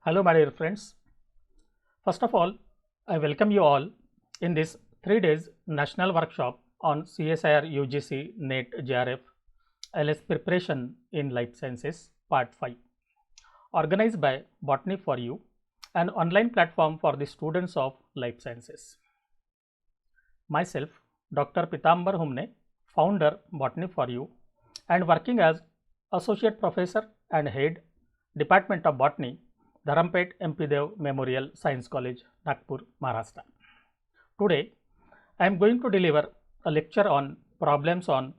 Hello, my dear friends. First of all, I welcome you all in this 3 days national workshop on CSIR UGC NET JRF LS Preparation in Life Sciences Part 5, organized by Botany for You, an online platform for the students of life sciences. Myself, Dr. Pitambar Humne, founder Botany for You, and working as Associate Professor and Head, Department of Botany, Dharampet MP Dev Memorial Science College, Nagpur, Maharashtra. Today, I am going to deliver a lecture on problems on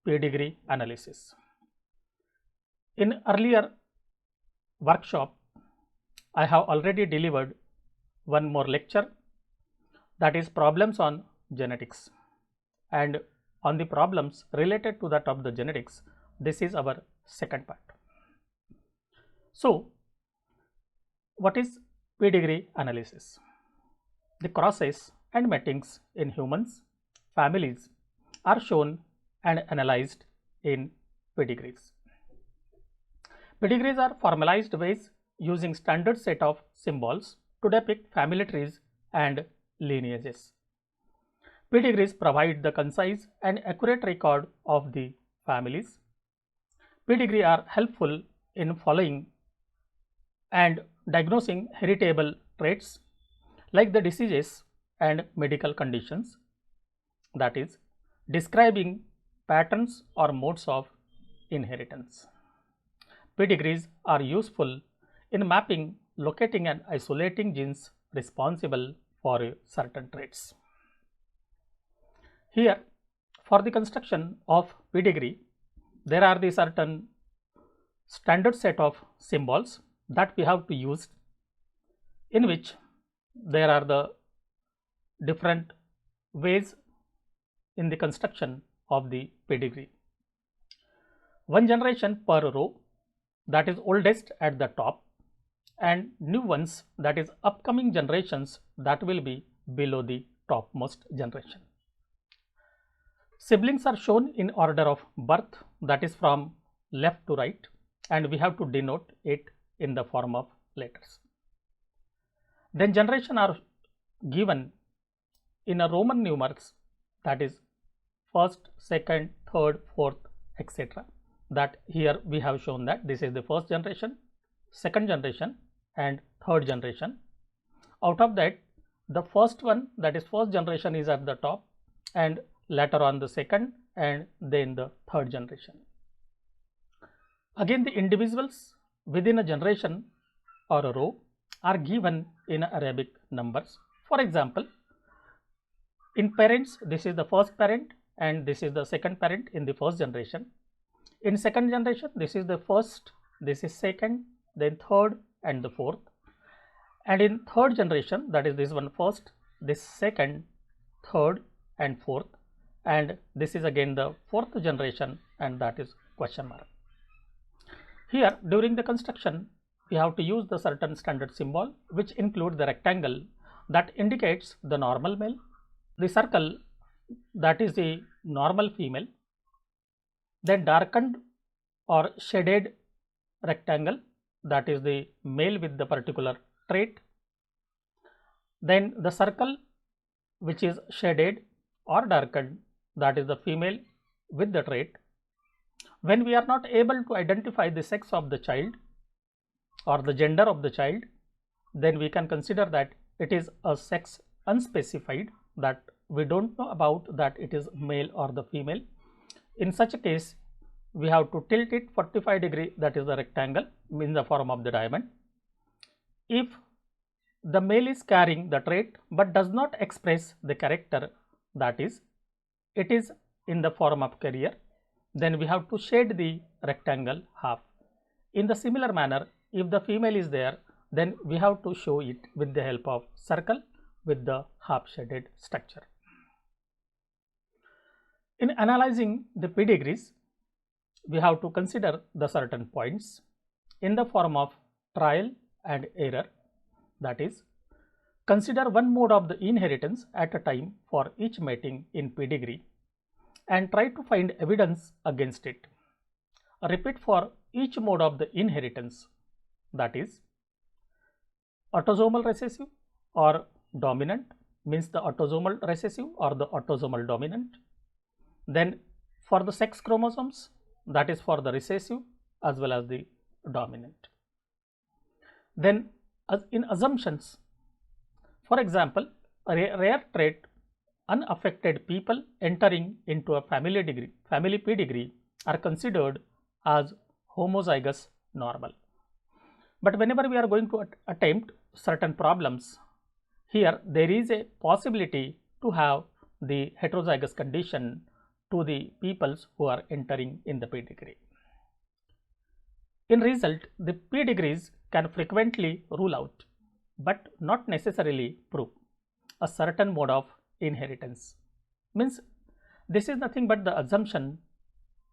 pedigree analysis. In earlier workshop, I have already delivered one more lecture, that is problems on genetics, and on the problems related to that of the genetics, this is our second part. So, what is pedigree analysis? The crosses and matchings in humans, families are shown and analyzed in pedigrees. Pedigrees are formalized ways using standard set of symbols to depict family trees and lineages. Pedigrees provide the concise and accurate record of the families. Pedigree are helpful in following and diagnosing heritable traits like the diseases and medical conditions, that is, describing patterns or modes of inheritance. Pedigrees are useful in mapping, locating and isolating genes responsible for certain traits. Here, for the construction of pedigree, there are the certain standard set of symbols that we have to use, in which there are the different ways in the construction of the pedigree. One generation per row, that is oldest at the top, and new ones, that is upcoming generations, that will be below the topmost generation. Siblings are shown in order of birth, that is from left to right, and we have to denote it in the form of letters. Then generation are given in a Roman numerals, that is first, second, third, fourth, etc. That here we have shown that this is the first generation, second generation and third generation. Out of that, the first one, that is first generation, is at the top, and later on the second, and then the third generation. Again, the individuals within a generation or a row are given in Arabic numbers. For example, in parents, this is the first parent and this is the second parent in the first generation. In second generation, this is the first, this is second, then third and the fourth. And in third generation, that is this one first, this second, third and fourth, and this is again the fourth generation, and that is question mark. Here, during the construction, we have to use the certain standard symbol, which include the rectangle that indicates the normal male, the circle, that is the normal female, then darkened or shaded rectangle, that is the male with the particular trait, then the circle which is shaded or darkened, that is the female with the trait. When we are not able to identify the sex of the child or the gender of the child, then we can consider that it is a sex unspecified, that we don't know about that it is male or the female. In such a case, we have to tilt it 45 degree, that is the rectangle in the form of the diamond. If the male is carrying the trait but does not express the character, that is, it is in the form of carrier, then we have to shade the rectangle half. In the similar manner, if the female is there, then we have to show it with the help of circle with the half shaded structure. In analyzing the pedigrees, we have to consider the certain points in the form of trial and error, that is, consider one mode of the inheritance at a time for each mating in pedigree and try to find evidence against it. Repeat for each mode of the inheritance, that is, autosomal recessive or dominant, means the autosomal recessive or the autosomal dominant. Then for the sex chromosomes, that is for the recessive as well as the dominant. Then as in assumptions, for example, a rare trait, unaffected people entering into a family pedigree are considered as homozygous normal. But whenever we are going to attempt certain problems, here there is a possibility to have the heterozygous condition to the peoples who are entering in the pedigree. In result, the pedigrees can frequently rule out, but not necessarily prove, a certain mode of inheritance. Means this is nothing but the assumption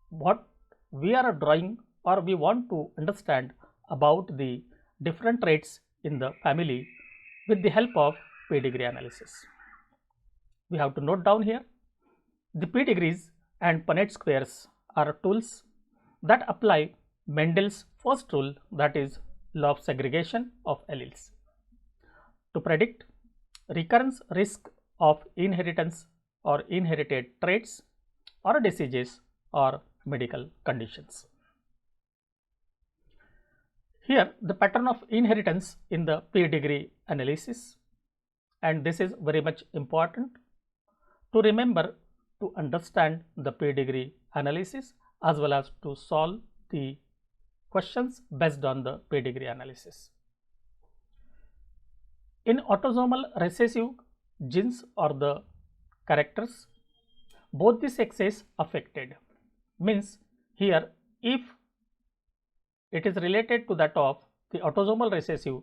what we are drawing or we want to understand about the different traits in the family with the help of pedigree analysis. We have to note down here, the pedigrees and Punnett squares are tools that apply Mendel's first rule, that is law of segregation of alleles, to predict recurrence risk of inheritance or inherited traits or diseases or medical conditions. Here the pattern of inheritance in the pedigree analysis, and this is very much important to remember to understand the pedigree analysis as well as to solve the questions based on the pedigree analysis. In autosomal recessive genes or the characters, both the sexes affected, means here if it is related to that of the autosomal recessive,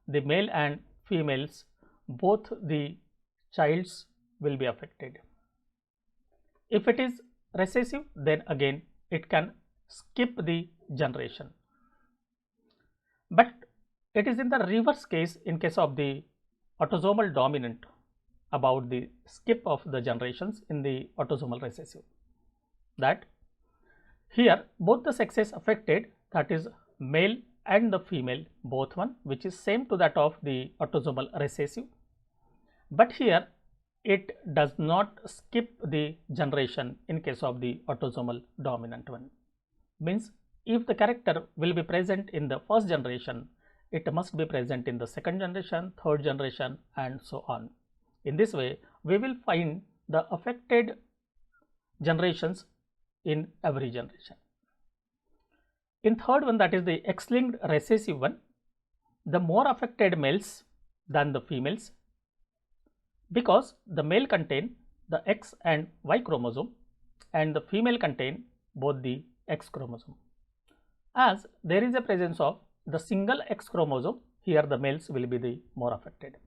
the male and females, both the childs will be affected. If it is recessive, then again it can skip the generation. But it is in the reverse case in case of the autosomal dominant about the skip of the generations in the autosomal recessive, that here both the sexes affected, that is male and the female both one, which is same to that of the autosomal recessive, but here it does not skip the generation in case of the autosomal dominant one. Means if the character will be present in the first generation, it must be present in the second generation, third generation, and so on. In this way, we will find the affected generations in every generation. In third one, that is the X-linked recessive one, the more affected males than the females, because the male contain the X and Y chromosome and the female contain both the X chromosome. As there is a presence of the single X chromosome, here the males will be the more affected.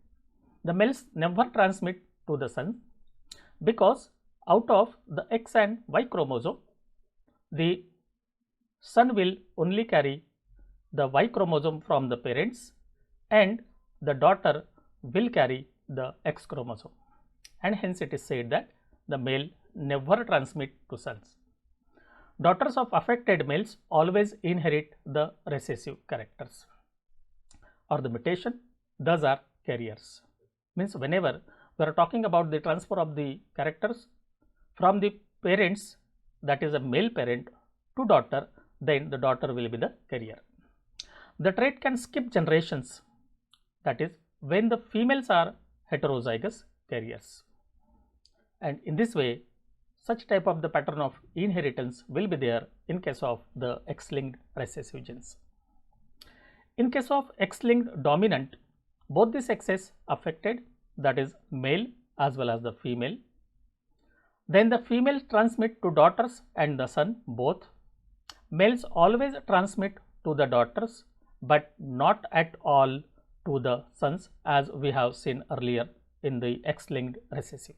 The males never transmit to the son, because out of the X and Y chromosome, the son will only carry the Y chromosome from the parents and the daughter will carry the X chromosome, and hence it is said that the male never transmit to sons. Daughters of affected males always inherit the recessive characters or the mutation, thus are carriers. Means whenever we are talking about the transfer of the characters from the parents, that is a male parent, to daughter, then the daughter will be the carrier. The trait can skip generations, that is when the females are heterozygous carriers, and in this way such type of the pattern of inheritance will be there in case of the X-linked recessive genes. In case of X-linked dominant, both the sexes affected, that is male as well as the female. Then the females transmit to daughters and the son both. Males always transmit to the daughters, but not at all to the sons, as we have seen earlier in the X-linked recessive.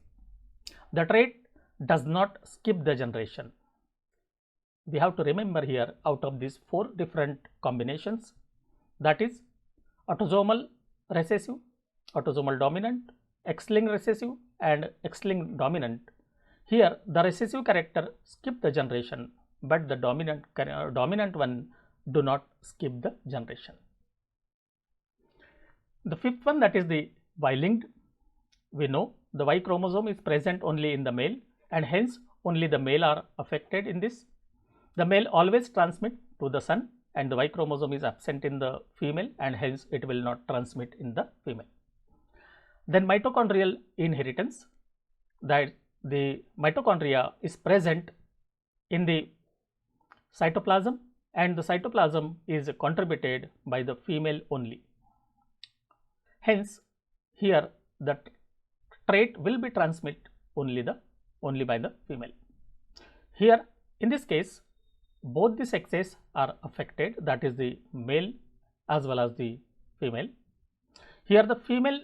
The trait does not skip the generation. We have to remember here, out of these 4 different combinations, that is autosomal recessive, autosomal dominant, X-linked recessive and X-linked dominant, here the recessive character skip the generation, but the dominant one do not skip the generation. The fifth one, that is the Y-linked. We know the Y chromosome is present only in the male, and hence only the male are affected in this. The male always transmit to the son, and the Y chromosome is absent in the female, and hence it will not transmit in the female. Then mitochondrial inheritance, that the mitochondria is present in the cytoplasm, and the cytoplasm is contributed by the female only. Hence, here the trait will be transmitted only by the female. Here in this case, both the sexes are affected, that is the male as well as the female. Here the female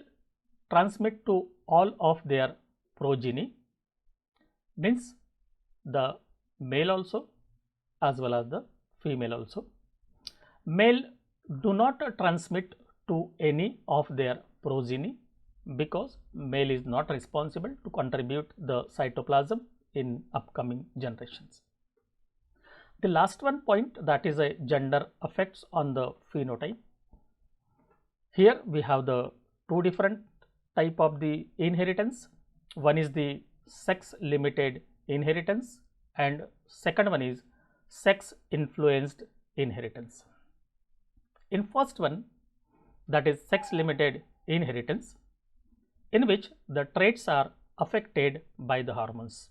transmit to all of their progeny, means the male also as well as the female also. Male do not transmit to any of their progeny, because male is not responsible to contribute the cytoplasm in upcoming generations. The last one point, that is a gender effects on the phenotype. Here we have the two different type of the inheritance. One is the sex limited inheritance, and second one is sex influenced inheritance. In first one, that is sex limited inheritance, in which the traits are affected by the hormones.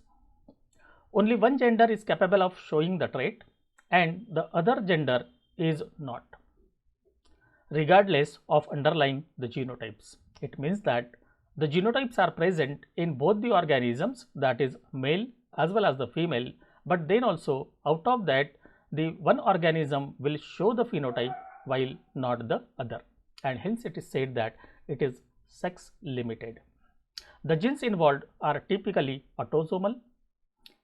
Only one gender is capable of showing the trait, and the other gender is not, regardless of underlying the genotypes. It means that the genotypes are present in both the organisms, that is male as well as the female, but then also out of that the one organism will show the phenotype while not the other, and hence it is said that it is sex limited. The genes involved are typically autosomal,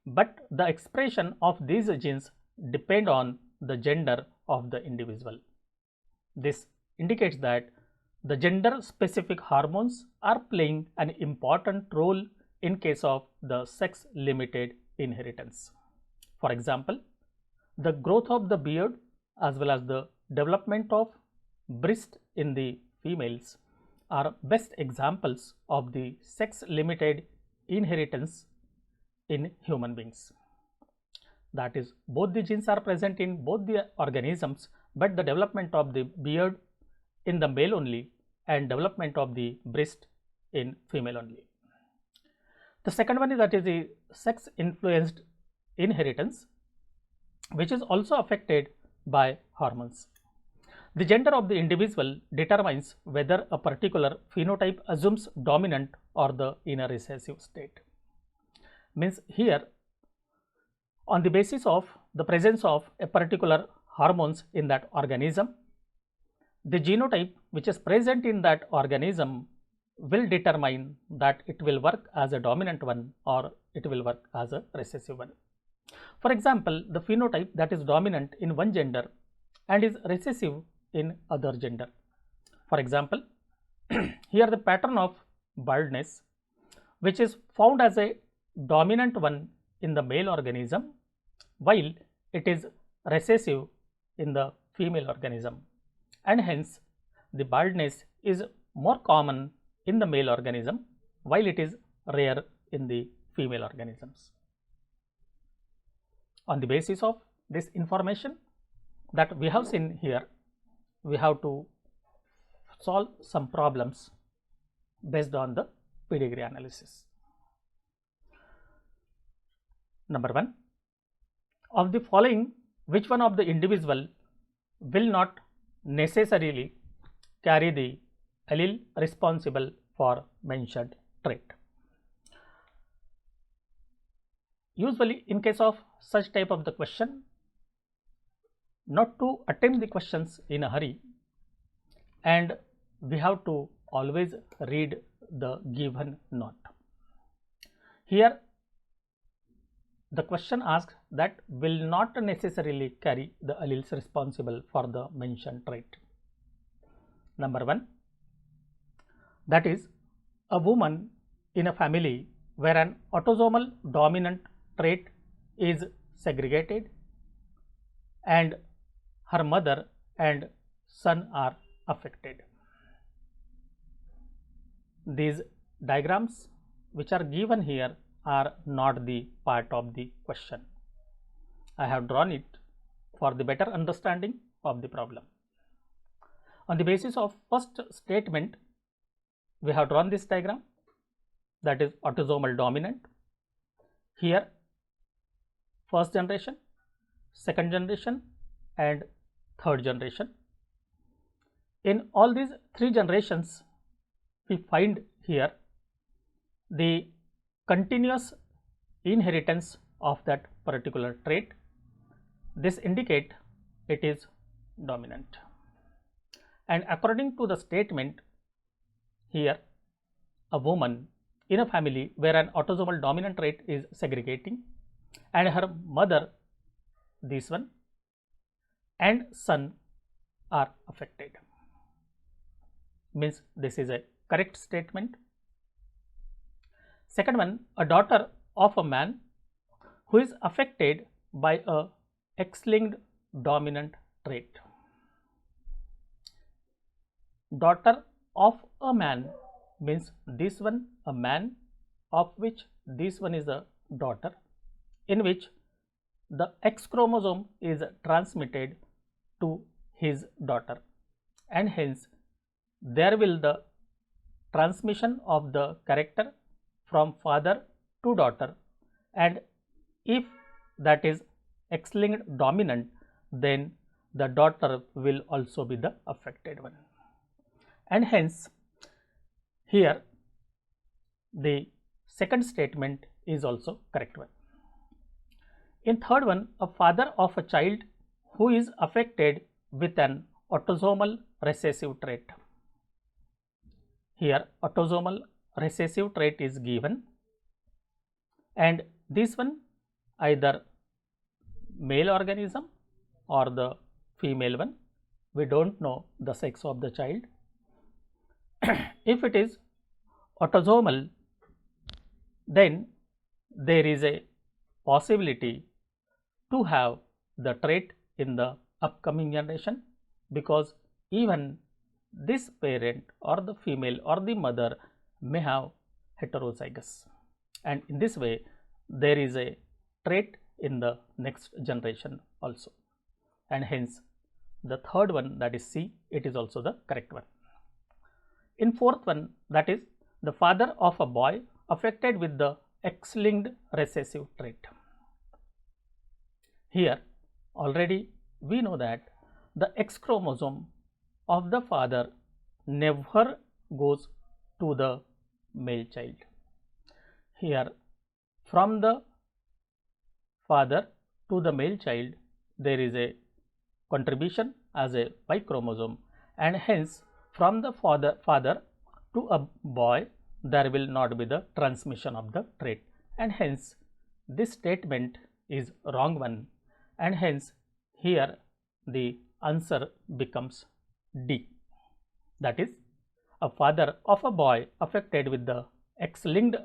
but the expression of these genes depend on the gender of the individual. This indicates that the gender specific hormones are playing an important role in case of the sex limited inheritance. For example, the growth of the beard as well as the development of breast in the females are best examples of the sex limited inheritance in human beings. That is, both the genes are present in both the organisms, but the development of the beard in the male only and development of the breast in female only. The second one is, that is the sex influenced inheritance, which is also affected by hormones. The gender of the individual determines whether a particular phenotype assumes dominant or the inner recessive state. Means here, on the basis of the presence of a particular hormones in that organism, the genotype which is present in that organism will determine that it will work as a dominant one or it will work as a recessive one. For example, the phenotype that is dominant in one gender and is recessive in other gender. For example, here the pattern of baldness, which is found as a dominant one in the male organism, while it is recessive in the female organism, and hence the baldness is more common in the male organism while it is rare in the female organisms. On the basis of this information that we have seen here, we have to solve some problems based on the pedigree analysis. Number 1, of the following, which one of the individual will not necessarily carry the allele responsible for mentioned trait? Usually in case of such type of the question, not to attempt the questions in a hurry, and we have to always read the given note. Here the question asks that will not necessarily carry the alleles responsible for the mentioned trait. Number 1, that is, a woman in a family where an autosomal dominant trait is segregated and her mother and son are affected. these diagrams which are given here are not the part of the question. I have drawn it for the better understanding of the problem. On the basis of first statement, we have drawn this diagram, that is autosomal dominant. Here first generation, second generation and third generation. In all these three generations, we find here the continuous inheritance of that particular trait. This indicate it is dominant. And according to the statement here, a woman in a family where an autosomal dominant trait is segregating and her mother, this one, and son are affected, means this is a correct statement. Second one, a daughter of a man who is affected by a X-linked dominant trait. Daughter of a man means this one a man, of which this one is a daughter, in which the X chromosome is transmitted to his daughter, and hence there will the transmission of the character from father to daughter, and if that is X-linked dominant, then the daughter will also be the affected one, and hence here the second statement is also correct one. In third one, a father of a child who is affected with an autosomal recessive trait. Here autosomal recessive trait is given, and this one either male organism or the female one, we don't know the sex of the child. If it is autosomal, then there is a possibility to have the trait in the upcoming generation, because even this parent or the female or the mother may have heterozygous, and in this way there is a trait in the next generation also, and hence the third one, that is C, it is also the correct one. In fourth one, that is the father of a boy affected with the X-linked recessive trait. Here already we know that the X chromosome of the father never goes to the male child. Here from the father to the male child there is a contribution as a Y chromosome, and hence from the father to a boy there will not be the transmission of the trait, and hence this statement is wrong one, and hence here the answer becomes D, that is a father of a boy affected with the X-linked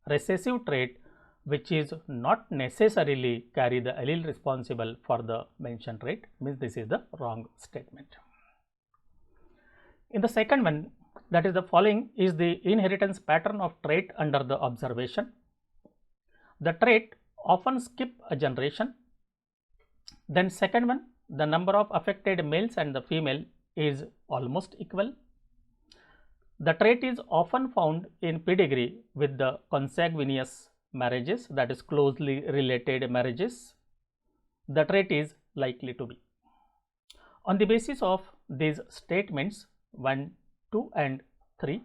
recessive trait which is not necessarily carry the allele responsible for the mentioned trait, means this is the wrong statement. In the second one, that is the following is the inheritance pattern of trait under the observation. The trait often skip a generation. Then second one, the number of affected males and the female is almost equal. The trait is often found in pedigree with the consanguineous marriages, that is closely related marriages. The trait is likely to be. On the basis of these statements 1, 2 and 3,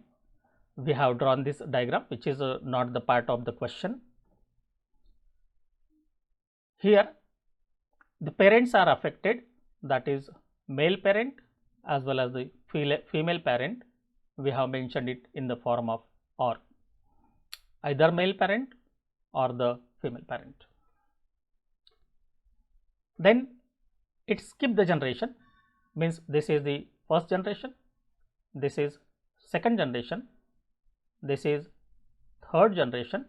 we have drawn this diagram which is not the part of the question. Here the parents are affected, that is male parent as well as the female parent. We have mentioned it in the form of or, either male parent or the female parent. Then it skipped the generation, means this is the first generation, this is second generation, this is third generation,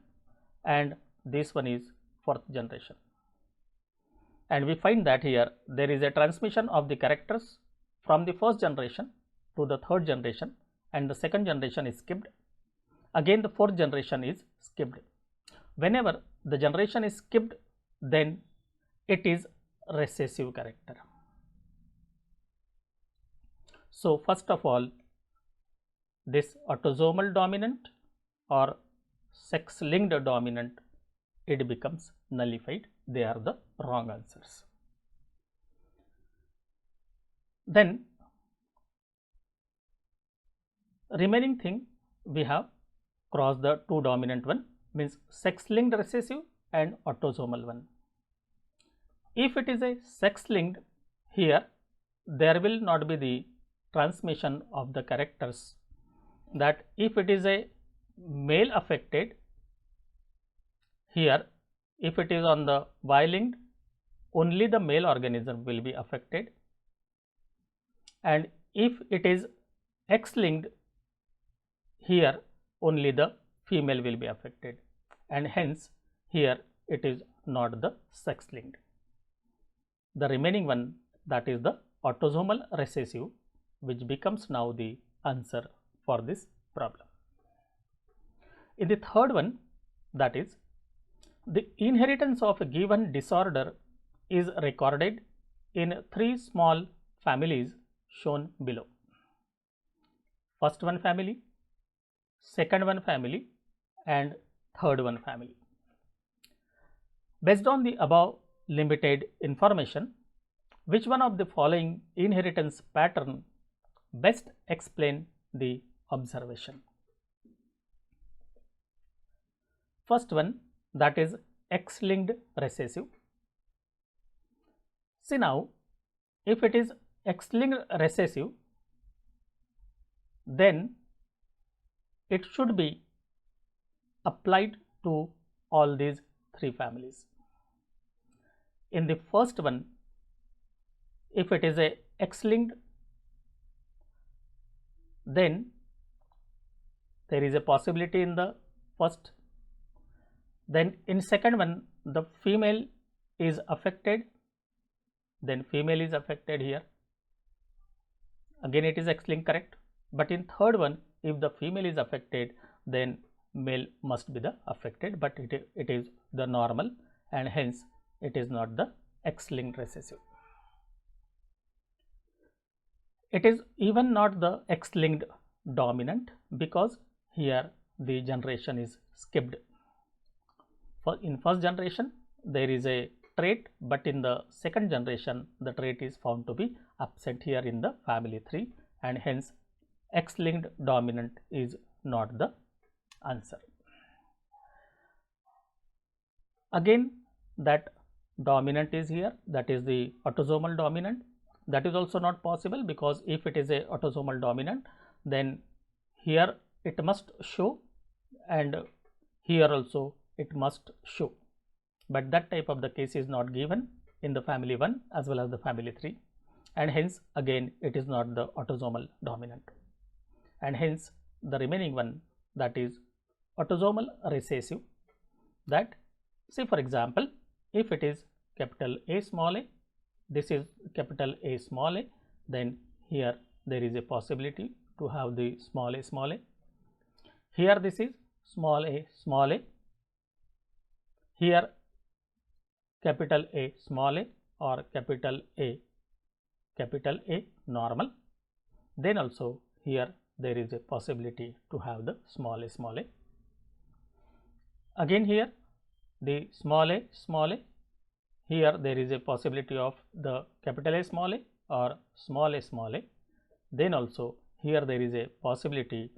and this one is fourth generation. And we find that here there is a transmission of the characters from the first generation to the third generation, and the second generation is skipped, again the fourth generation is skipped. Whenever the generation is skipped, then it is recessive character. So first of all, this autosomal dominant or sex linked dominant, it becomes nullified. They are the wrong answers. Then remaining thing, we have crossed the two dominant one, means sex linked recessive and autosomal one. If it is a sex linked, here there will not be the transmission of the characters, that if it is a male affected, here if it is on the Y linked, only the male organism will be affected, and if it is X linked, here only the female will be affected, and hence here it is not the sex linked. The remaining one, that is the autosomal recessive, which becomes now the answer for this problem. In the third one, that is the inheritance of a given disorder is recorded in three small families shown below. First one family, second one family, and third one family. Based on the above limited information, which one of the following inheritance pattern best explain the observation? First one, that is X-linked recessive. See now, if it is X-linked recessive, then it should be applied to all these three families. In the first one, if it is a X-linked, then there is a possibility in the first. Then in second one, the female is affected, then female is affected here. Again it is X-linked, correct. But in third one, if the female is affected, then male must be the affected, but it is the normal, and hence it is not the X-linked recessive. It is even not the X-linked dominant, because here the generation is skipped. In first generation there is a trait, but in the second generation the trait is found to be absent here in the family 3, and hence X-linked dominant is not the answer. Again that dominant is here, that is the autosomal dominant. That is also not possible, because if it is a autosomal dominant, then here it must show, and here also it must show, but that type of the case is not given in the family 1 as well as the family 3, and hence again it is not the autosomal dominant, and hence the remaining one, that is autosomal recessive. That, say for example, if it is capital A small a, this is capital A small a, then here there is a possibility to have the small a small a. Here this is small a small a, here capital A small a or capital A normal, then also here there is a possibility to have the small a small a. Again here the small a, here there is a possibility of the capital A small a or small a, then also here there is a possibility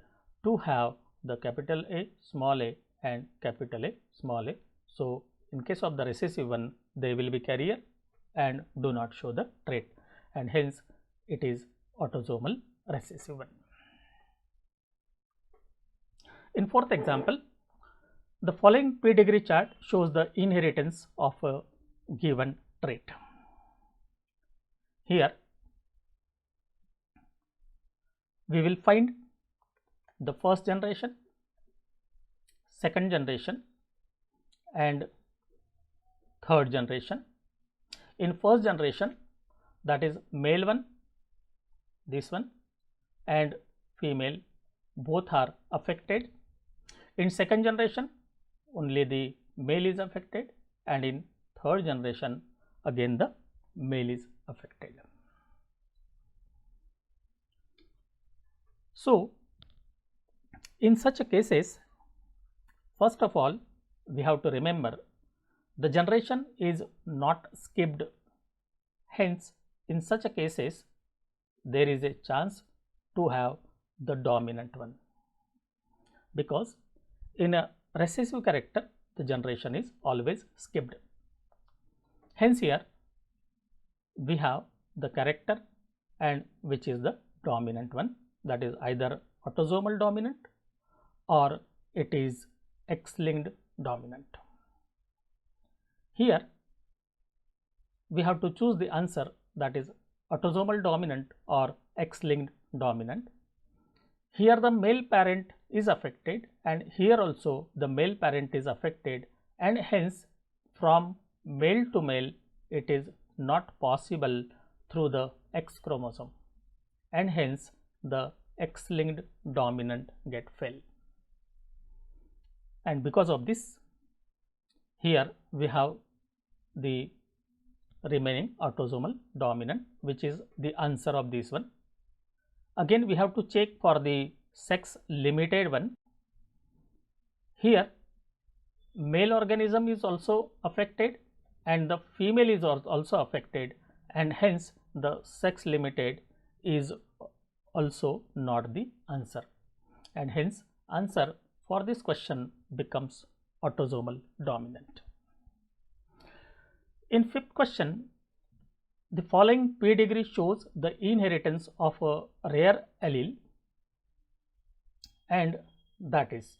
to have the capital A small a and capital A small a. So in case of the recessive one, they will be carrier and do not show the trait, and hence it is autosomal recessive one. In fourth example, the following pedigree chart shows the inheritance of a given trait. Here we will find the first generation, second generation, and third generation. In first generation, that is male one, this one, and female, both are affected, In second generation, only the male is affected, and in third generation, again the male is affected. So, in such cases, first of all, we have to remember the generation is not skipped. Hence, in such cases, there is a chance to have the dominant one, because in a recessive character, the generation is always skipped. Hence, here we have the character and which is the dominant one, that is either autosomal dominant or it is X-linked dominant. Here we have to choose the answer, that is autosomal dominant or X-linked dominant. Here the male parent is affected, and here also the male parent is affected, and hence from male to male it is not possible through the X chromosome, and hence the X-linked dominant get fail. And because of this, here we have the remaining autosomal dominant, which is the answer of this one. Again, we have to check for the sex limited one. Here male organism is also affected and the female is also affected, and hence the sex limited is also not the answer, and hence answer for this question becomes autosomal dominant. In fifth question, the following pedigree shows the inheritance of a rare allele, and that is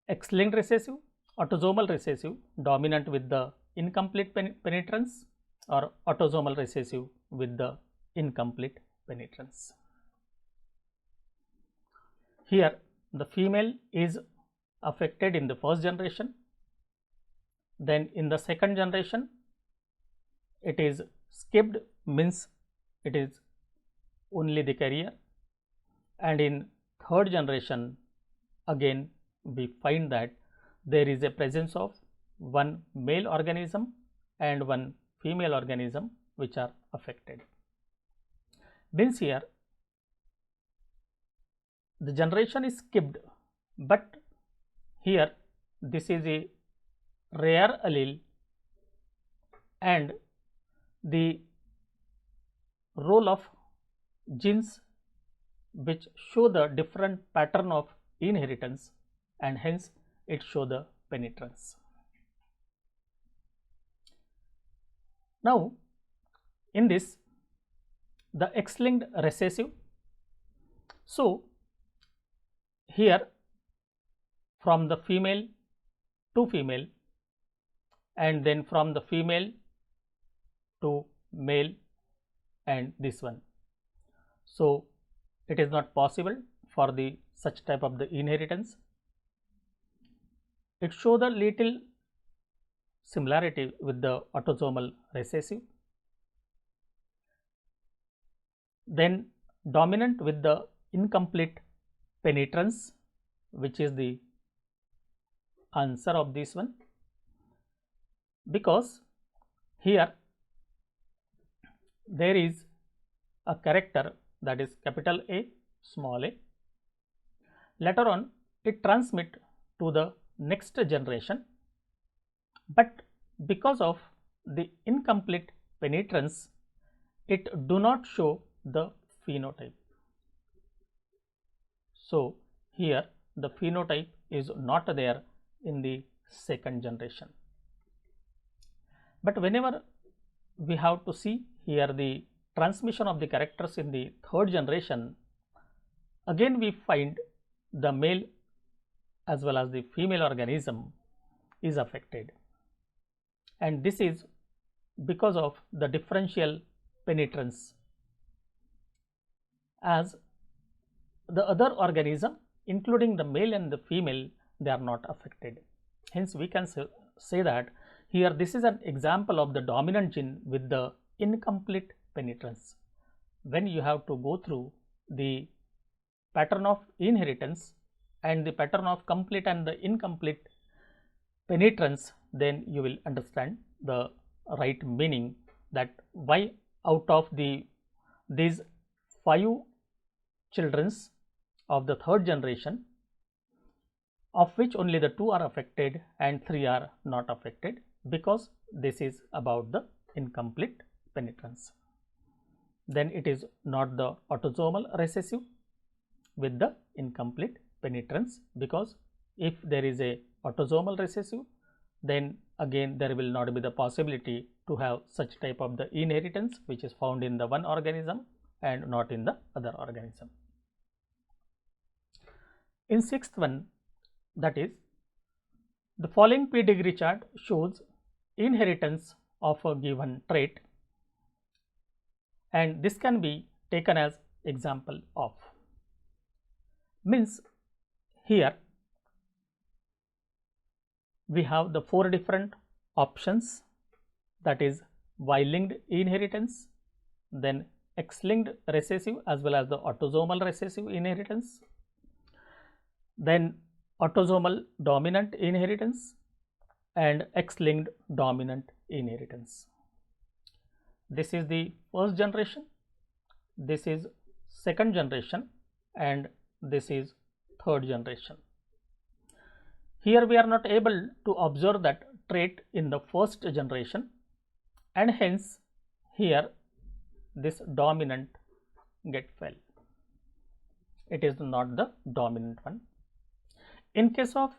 X-linked recessive, autosomal recessive, dominant with the incomplete penetrance, or autosomal recessive with the incomplete penetrance. Here the female is affected in the first generation, then in the second generation it is skipped, means it is only the carrier, and in third generation again we find that there is a presence of one male organism and one female organism which are affected. Means here the generation is skipped, but here this is a rare allele, and the role of genes which show the different pattern of inheritance, and hence it show the penetrance. Now in this, the X-linked recessive, so here from the female to female, and then from the female to male, and this one. So it is not possible for the such type of the inheritance. It show the little similarity with the autosomal recessive, then dominant with the incomplete penetrance, which is the answer of this one, because here there is a character, that is capital A, small a. Later on it transmit to the next generation, but because of the incomplete penetrance it do not show the phenotype. So here the phenotype is not there in the second generation. But whenever we have to see here the transmission of the characters in the third generation, again we find the male as well as the female organism is affected, and this is because of the differential penetrance, as the other organism including the male and the female, they are not affected. Hence we can say that here this is an example of the dominant gene with the incomplete penetrance. When you have to go through the pattern of inheritance, and the pattern of complete and the incomplete penetrance, then you will understand the right meaning, that why out of these 5 childrens of the third generation, of which only the 2 are affected and 3 are not affected, because this is about the incomplete penetrance. Then it is not the autosomal recessive with the incomplete penetrance, because if there is a autosomal recessive, then again there will not be the possibility to have such type of the inheritance which is found in the one organism and not in the other organism. In sixth one, that is, the following pedigree chart shows inheritance of a given trait, and this can be taken as example of, means here we have the 4 different options, that is Y-linked inheritance, then X-linked recessive as well as the autosomal recessive inheritance, then autosomal dominant inheritance and X-linked dominant inheritance. This is the first generation, this is second generation, and this is third generation. Here we are not able to observe that trait in the first generation, and hence here this dominant get fell. It is not the dominant one. In case of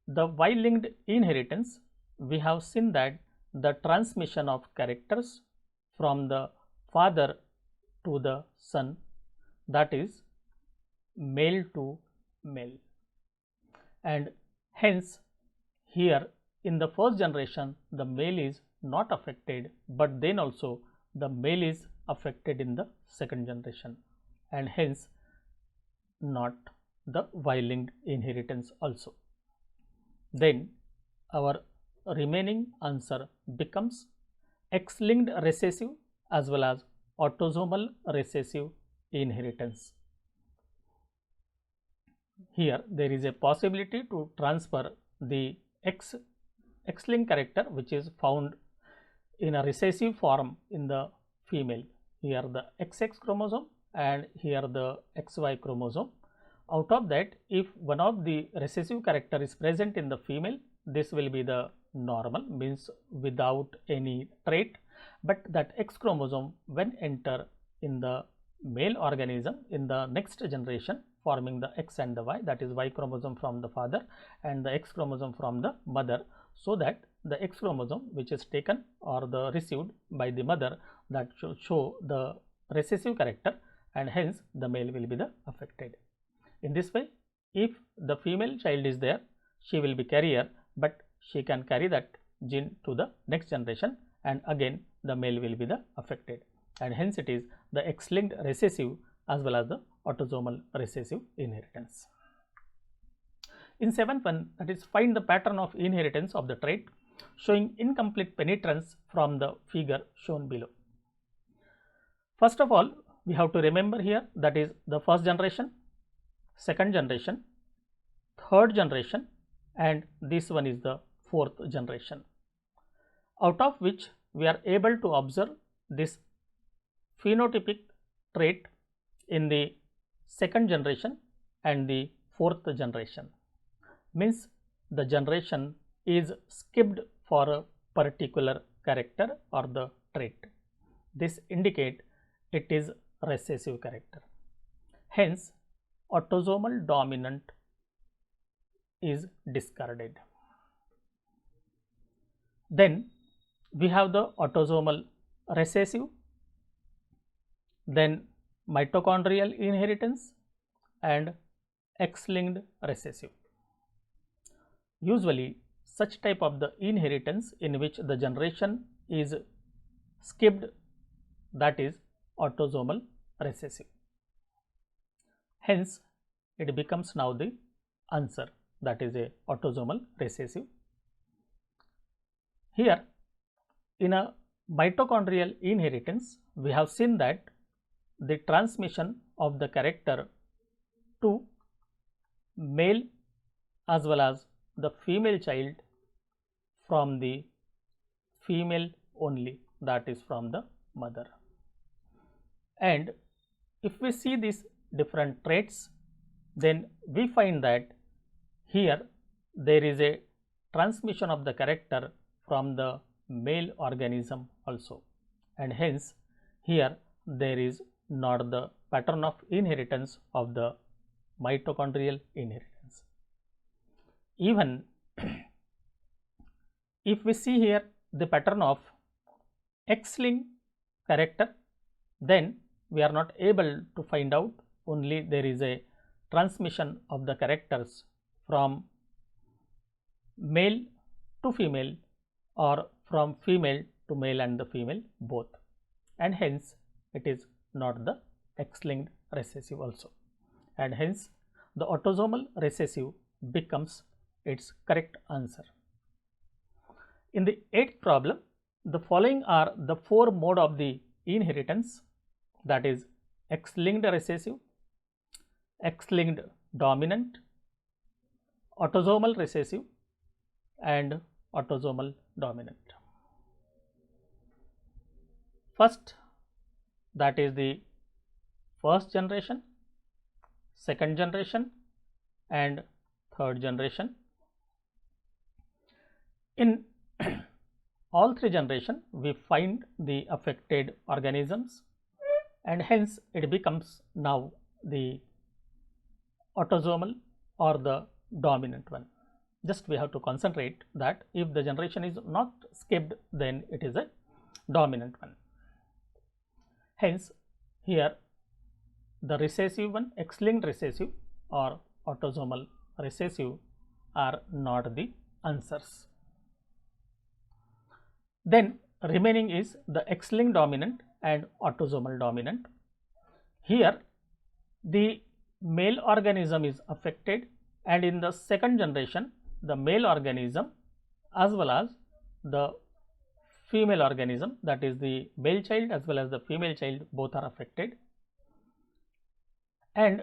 the Y-linked inheritance, we have seen that the transmission of characters from the father to the son, that is male to male, and hence here in the first generation the male is not affected, but then also the male is affected in the second generation, and hence not the Y-linked inheritance also. Then our remaining answer becomes X-linked recessive as well as autosomal recessive inheritance. Here there is a possibility to transfer the X-linked character which is found in a recessive form in the female, here the XX chromosome and here the XY chromosome. Out of that, if one of the recessive character is present in the female, this will be the normal, means without any trait, but that X chromosome when enter in the male organism in the next generation, forming the X and the Y, that is Y chromosome from the father and the X chromosome from the mother, so that the X chromosome which is taken or the received by the mother, that show the recessive character, and hence the male will be the affected. In this way, if the female child is there, she will be carrier, but she can carry that gene to the next generation, and again the male will be the affected, and hence it is the X-linked recessive as well as the autosomal recessive inheritance. In seventh one, that is, find the pattern of inheritance of the trait showing incomplete penetrance from the figure shown below. First of all, we have to remember here, that is the first generation, second generation, third generation, and this one is the fourth generation, out of which we are able to observe this phenotypic trait in the second generation and the fourth generation, means the generation is skipped for a particular character or the trait. This indicate it is recessive character, hence autosomal dominant is discarded. Then we have the autosomal recessive, then mitochondrial inheritance and X-linked recessive. Usually such type of the inheritance in which the generation is skipped, that is autosomal recessive. Hence it becomes now the answer, that is a autosomal recessive. Here in a mitochondrial inheritance, we have seen that the transmission of the character to male as well as the female child from the female only, that is from the mother. And if we see these different traits, then we find that here there is a transmission of the character from the male organism also, and hence here there is not the pattern of inheritance of the mitochondrial inheritance. Even if we see here the pattern of X-linked character, then we are not able to find out, only there is a transmission of the characters from male to female or from female to male and the female both, and hence it is not the X-linked recessive also, and hence the autosomal recessive becomes its correct answer. In the 8th problem, the following are the 4 mode of the inheritance, that is X-linked recessive, X-linked dominant, autosomal recessive and autosomal dominant. First, that is the first generation, second generation and third generation. In all 3 generations, we find the affected organisms, and hence it becomes now the autosomal or the dominant one. Just we have to concentrate that if the generation is not skipped, then it is a dominant one. Hence here the recessive one, X-linked recessive or autosomal recessive, are not the answers. Then remaining is the X-linked dominant and autosomal dominant. Here the male organism is affected, and in the second generation the male organism as well as the female organism, that is the male child as well as the female child, both are affected, and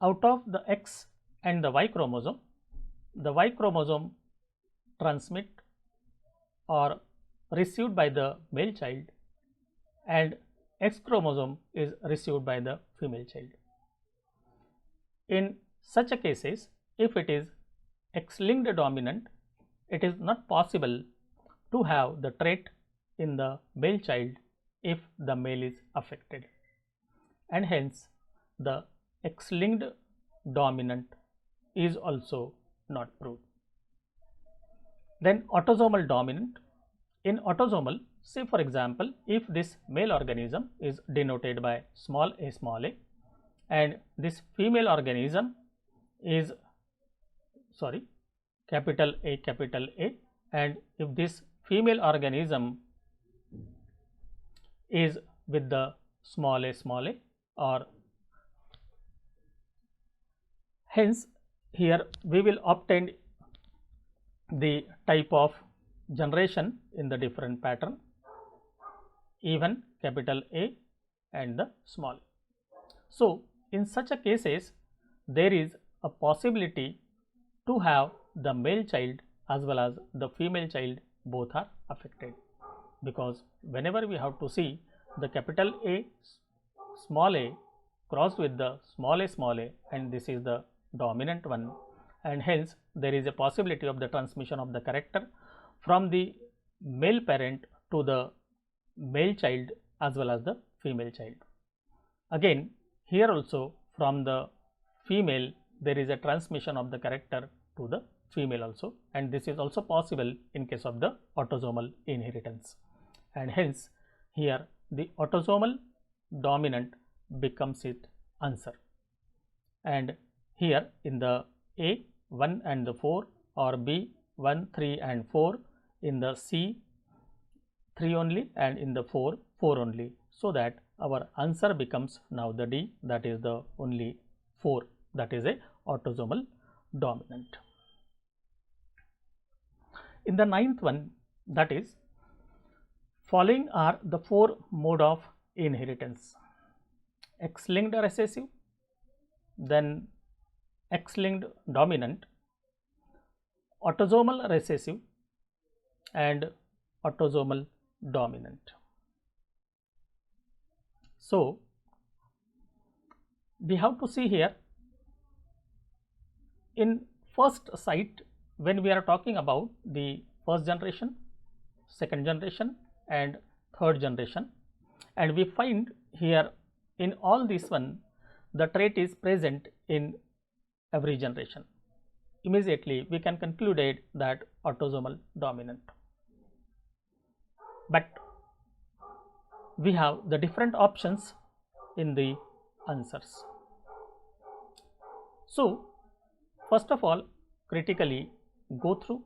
out of the X and the Y chromosome, the Y chromosome transmit or received by the male child and X chromosome is received by the female child. In such a cases, if it is X-linked dominant, it is not possible to have the trait in the male child if the male is affected, and hence the X-linked dominant is also not proved. Then autosomal dominant. In autosomal, say for example, if this male organism is denoted by small a and this female organism is capital A, and if this female organism is with the small a or hence here we will obtain the type of generation in the different pattern, even capital A and the small. So in such a cases, there is a possibility to have the male child as well as the female child both are affected, because whenever we have to see the capital A small a crossed with the small a, and this is the dominant one, and hence there is a possibility of the transmission of the character from the male parent to the male child as well as the female child. Again here also from the female there is a transmission of the character to the female also, and this is also possible in case of the autosomal inheritance, and hence here the autosomal dominant becomes its answer. And here in the A 1 and the 4 or B 1, 3 and 4, in the C 3 only, and in the 4 only, so that our answer becomes now the D, that is the only 4, that is a autosomal dominant. In the 9th one, that is following are the 4 mode of inheritance: X-linked recessive, then X-linked dominant, autosomal recessive and autosomal dominant. So, we have to see here in first site when we are talking about the first generation, second generation and third generation, and we find here in all this one the trait is present in every generation. Immediately we can conclude that autosomal dominant. But we have the different options in the answers. So, first of all, critically go through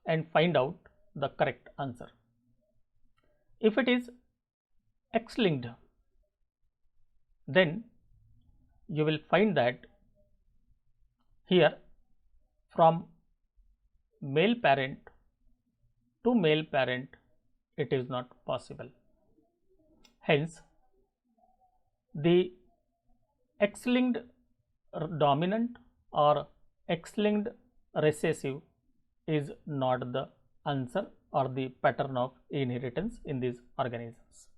and find out the correct answer. If it is X-linked, then you will find that here from male parent to male parent it is not possible. Hence, the X-linked dominant or X-linked recessive is not the answer or the pattern of inheritance in these organisms.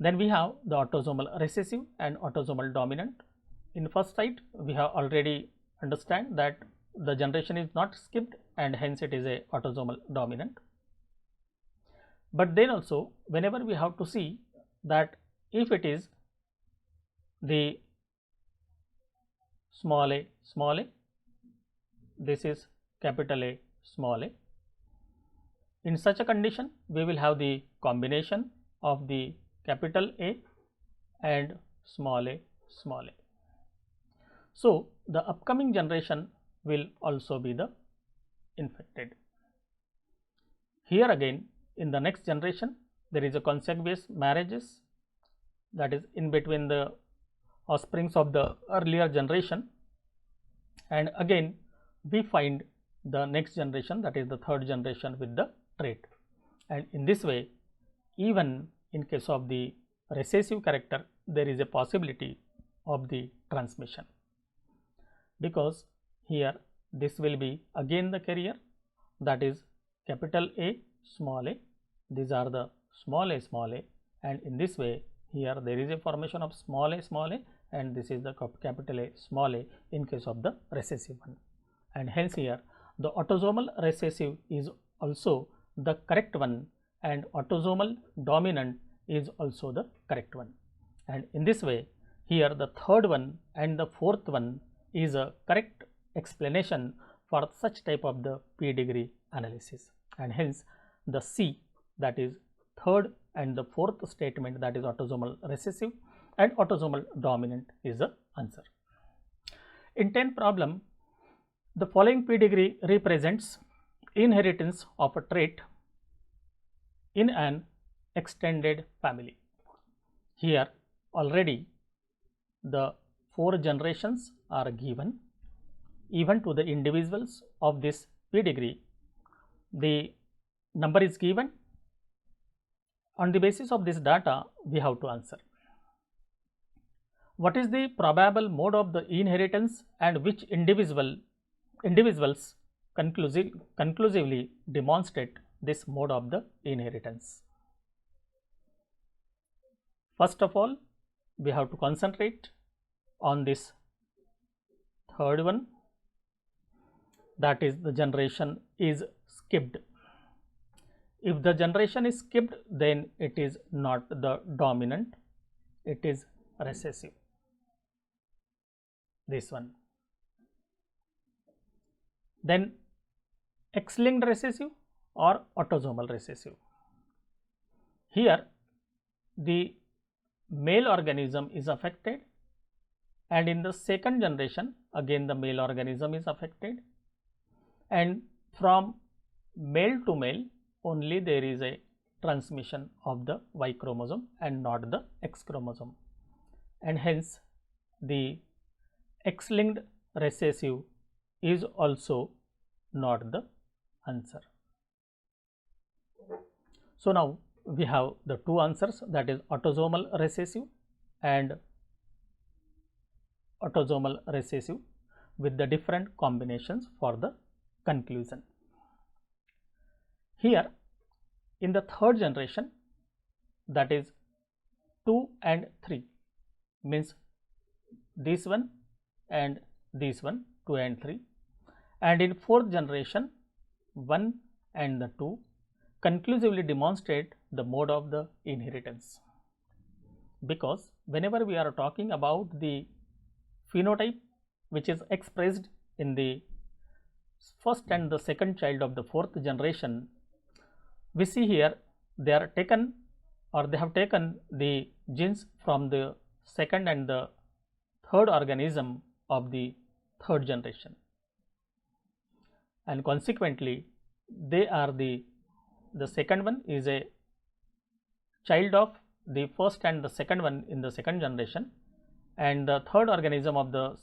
Then we have the autosomal recessive and autosomal dominant. In first site, we have already understand that the generation is not skipped and hence it is a autosomal dominant. But then also whenever we have to see that if it is the small a, this is capital A, small a. In such a condition, we will have the combination of the capital A and small a, small a. So, the upcoming generation will also be the infected. Here again, in the next generation, there is a consequous marriages, that is in between the offsprings of the earlier generation, and again we find the next generation, that is the third generation, with the trait. And in this way, even in case of the recessive character, there is a possibility of the transmission, because here this will be again the carrier, that is capital A, small a, these are the small a, and in this way here there is a formation of small a, and this is the capital A, small a in case of the recessive one. And hence here the autosomal recessive is also the correct one and autosomal dominant is also the correct one. And in this way, here the third one and the fourth one is a correct explanation for such type of the pedigree analysis. And hence the C, that is third and the fourth statement, that is autosomal recessive and autosomal dominant, is the answer. In 10th problem, the following pedigree represents inheritance of a trait in an extended family. Here already the 4 generations are given. Even to the individuals of this pedigree, the number is given. On the basis of this data, we have to answer. What is the probable mode of the inheritance and which individuals conclusively demonstrate this mode of the inheritance? First of all, we have to concentrate on this third one, that is the generation is skipped. If the generation is skipped, then it is not the dominant, it is recessive, this one. Then X-linked recessive or autosomal recessive. Here the male organism is affected, and in the second generation again the male organism is affected, and from male to male only there is a transmission of the Y chromosome and not the X chromosome, and hence the X-linked recessive is also not the answer. So now we have the 2 answers, that is autosomal recessive and autosomal recessive with the different combinations for the conclusion. Here in the third generation, that is 2 and 3, means this one and this one, 2 and 3, and in fourth generation 1 and the 2 conclusively demonstrate the mode of the inheritance, because whenever we are talking about the phenotype which is expressed in the first and the second child of the fourth generation, we see here they are taken, or they have taken the genes from the second and the third organism of the third generation, and consequently they are the second one is a child of the first and the second one in the second generation, and the third organism of the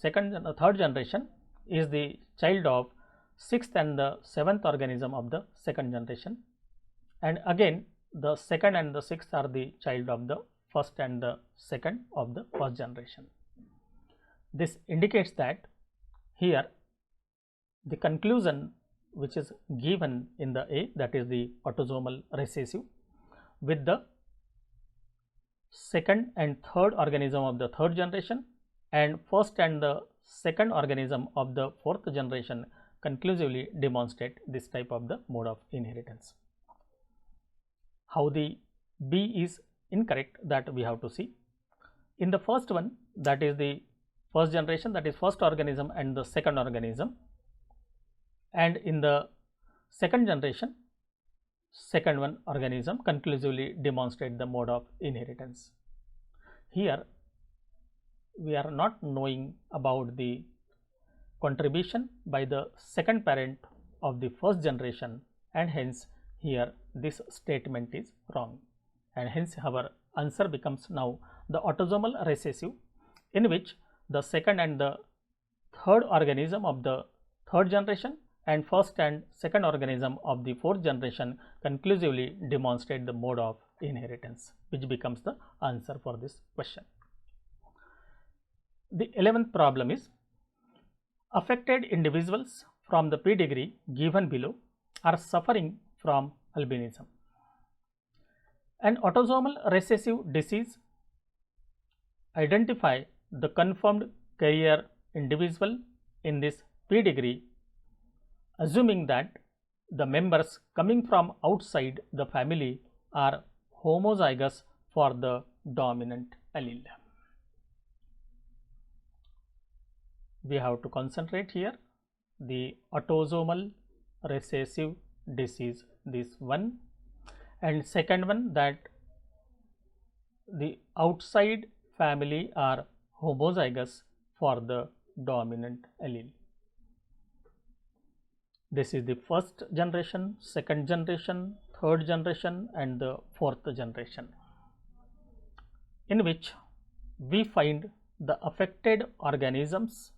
third generation is the child of sixth and the seventh organism of the second generation, and again the second and the sixth are the child of the first and the second of the first generation. This indicates that here the conclusion which is given in the A, that is the autosomal recessive with the second and third organism of the third generation and first and the second organism of the fourth generation conclusively demonstrate this type of the mode of inheritance. How the B is incorrect, that we have to see. In the first one, that is the first generation, that is first organism and the second organism, and in the second generation second one organism conclusively demonstrate the mode of inheritance. Here we are not knowing about the contribution by the second parent of the first generation, and hence here this statement is wrong, and hence our answer becomes now the autosomal recessive, in which the second and the third organism of the third generation and first and second organism of the fourth generation conclusively demonstrate the mode of inheritance, which becomes the answer for this question. The 11th problem is, affected individuals from the pedigree given below are suffering from albinism. An autosomal recessive disease identify the confirmed carrier individual in this pedigree, assuming that the members coming from outside the family are homozygous for the dominant allele. We have to concentrate here the autosomal recessive disease, this one, and second one, that the outside family are homozygous for the dominant allele. This is the first generation, second generation, third generation and the fourth generation, in which we find the affected organisms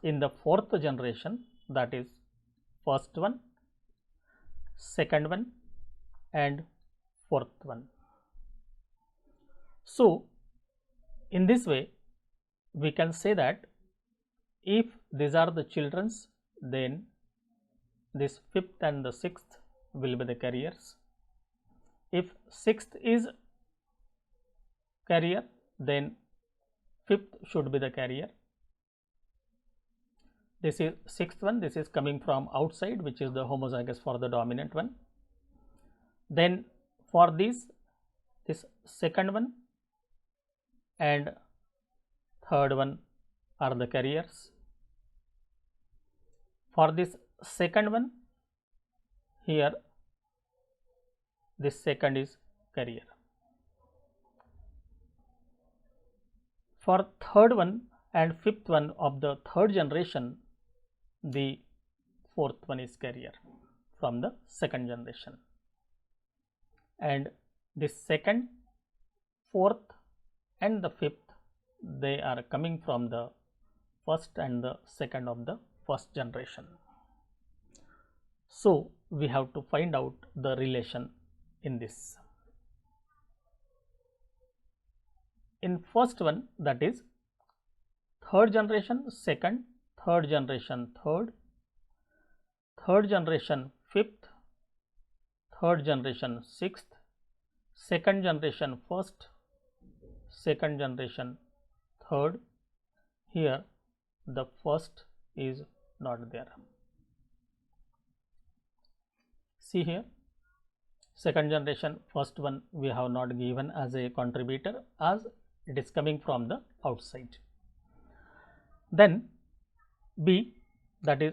in the fourth generation, that is first one, second one and fourth one. So in this way we can say that if these are the children's, then this fifth and the sixth will be the carriers. If sixth is carrier, then fifth should be the carrier. This is sixth one, this is coming from outside, which is the homozygous for the dominant one. Then for this second one and third one are the carriers. For this second one, here this second is carrier. For third one and fifth one of the third generation, the fourth one is carrier from the second generation, and this second, fourth and the fifth, they are coming from the first and the second of the first generation. So we have to find out the relation in this. In first one, that is third generation second, third generation third, third generation fifth, third generation sixth, second generation first, second generation third. Here the first is not there. See here, second generation first one we have not given as a contributor as it is coming from the outside. Then B, that is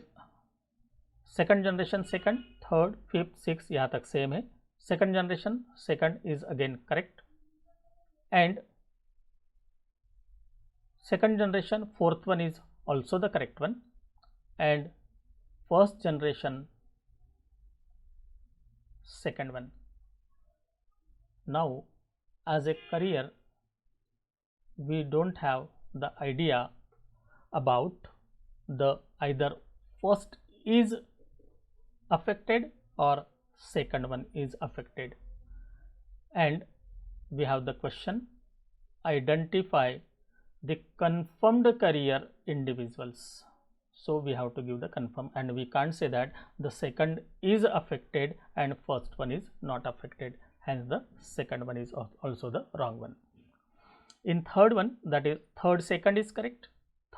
second generation second, third, fifth, sixth, यहाँ तक same है. Second generation second is again correct, and second generation fourth one is also the correct one, and first generation second one. Now as a career we don't have the idea about the either first is affected or second one is affected, and we have the question identify the confirmed career individuals. So we have to give the confirm, and we can't say that the second is affected and first one is not affected, hence the second one is also the wrong one. In third one, that is third second is correct,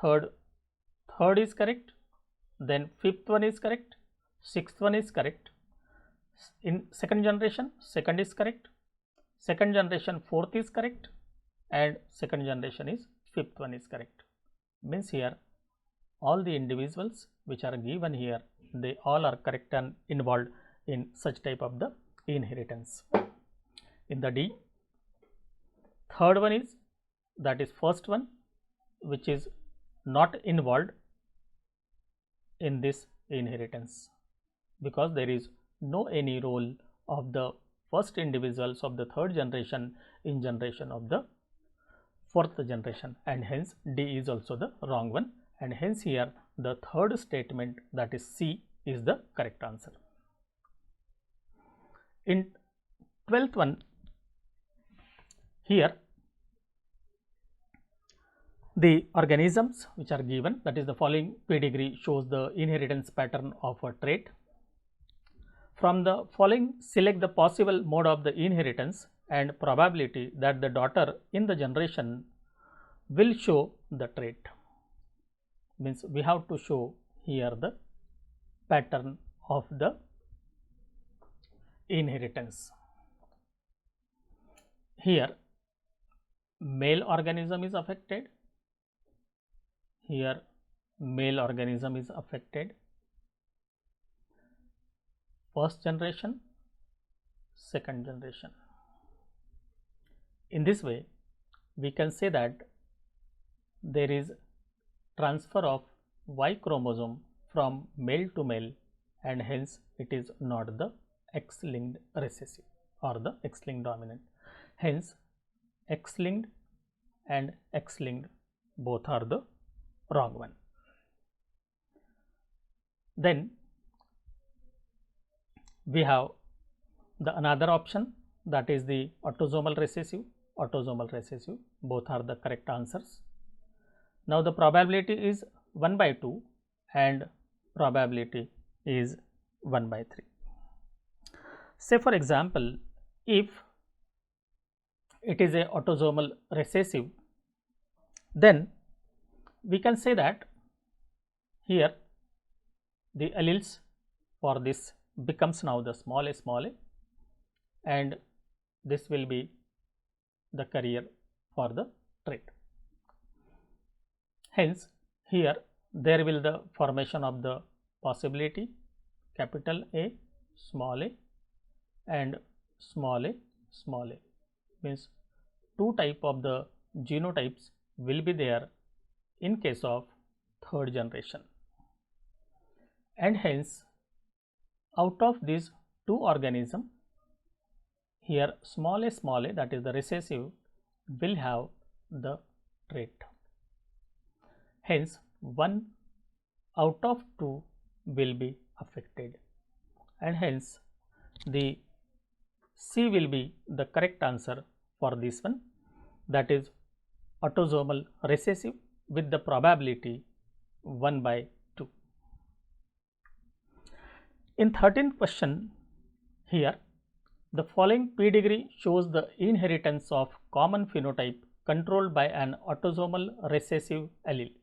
third is correct, then fifth one is correct, sixth one is correct. In second generation second is correct, second generation fourth is correct, and second generation is fifth one is correct. Means here all the individuals which are given here, they all are correct and involved in such type of the inheritance. In the D, third one is, that is first one, which is not involved in this inheritance because there is no any role of the first individuals of the third generation in generation of the fourth generation, and hence D is also the wrong one, and hence here the third statement, that is C, is the correct answer. In 12th one, here the organisms which are given, that is the following pedigree shows the inheritance pattern of a trait. From the following, select the possible mode of the inheritance and probability that the daughter in the generation will show the trait. Means we have to show here the pattern of the inheritance. Here male organism is affected, here male organism is affected, first generation, second generation. In this way we can say that there is transfer of Y chromosome from male to male, and hence it is not the X-linked recessive or the X-linked dominant. Hence X-linked and X-linked both are the wrong one. Then we have the another option, that is the autosomal recessive, both are the correct answers. Now the probability is 1/2 and probability is 1/3. Say for example, if it is a autosomal recessive, then we can say that here the alleles for this becomes now the small a, and this will be the carrier for the trait. Hence here there will the formation of the possibility capital A, small a, and small a, means two type of the genotypes will be there in case of third generation, and hence out of these two organisms, here small a, that is the recessive, will have the trait. Hence 1 out of 2 will be affected, and hence the C will be the correct answer for this one, that is autosomal recessive with the probability 1 by 2. In 13th question, here the following pedigree shows the inheritance of common phenotype controlled by an autosomal recessive allele.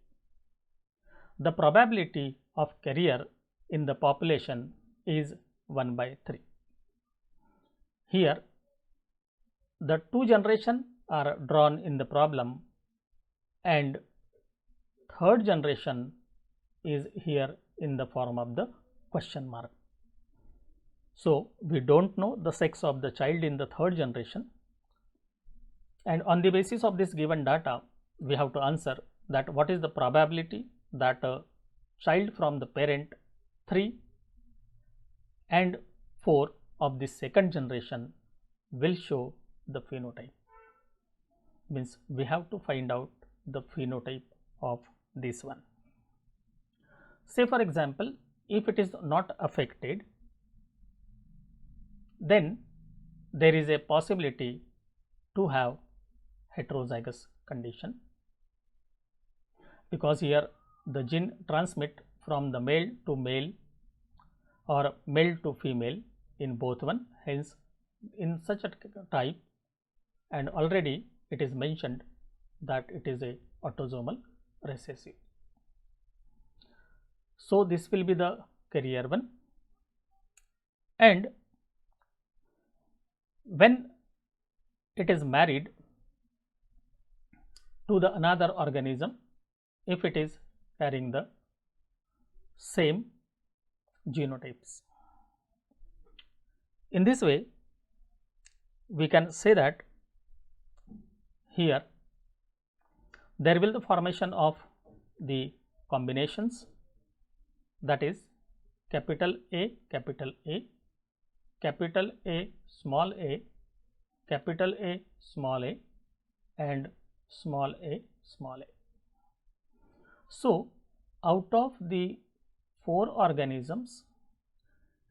The probability of carrier in the population is 1 by 3. Here the two generations are drawn in the problem and third generation is here in the form of the question mark. So, we do not know the sex of the child in the third generation, and on the basis of this given data we have to answer that what is the probability that a child from the parent 3 and 4 of the second generation will show the phenotype. Means we have to find out the phenotype of this one. Say for example, if it is not affected, then there is a possibility to have heterozygous condition, because here the gene transmit from the male to male or male to female in both one, hence in such a type, and already it is mentioned that it is a autosomal recessive. So, this will be the carrier one, and when it is married to the another organism, if it is carrying the same genotypes. In this way, we can say that here there will be the formation of the combinations, that is capital A, capital A, capital A, small a, capital A, small a, and small a, small a. So, out of the 4 organisms,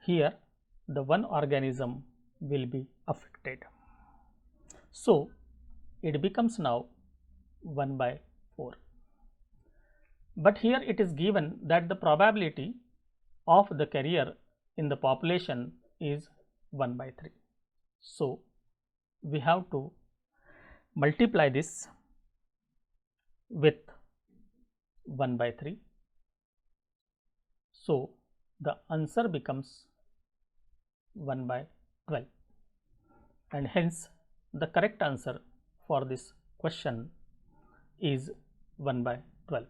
here the one organism will be affected. So, it becomes now 1 by 4. But here it is given that the probability of the carrier in the population is 1 by 3. So, we have to multiply this with 1 by 3. So, the answer becomes 1 by 12, and hence the correct answer for this question is 1 by 12.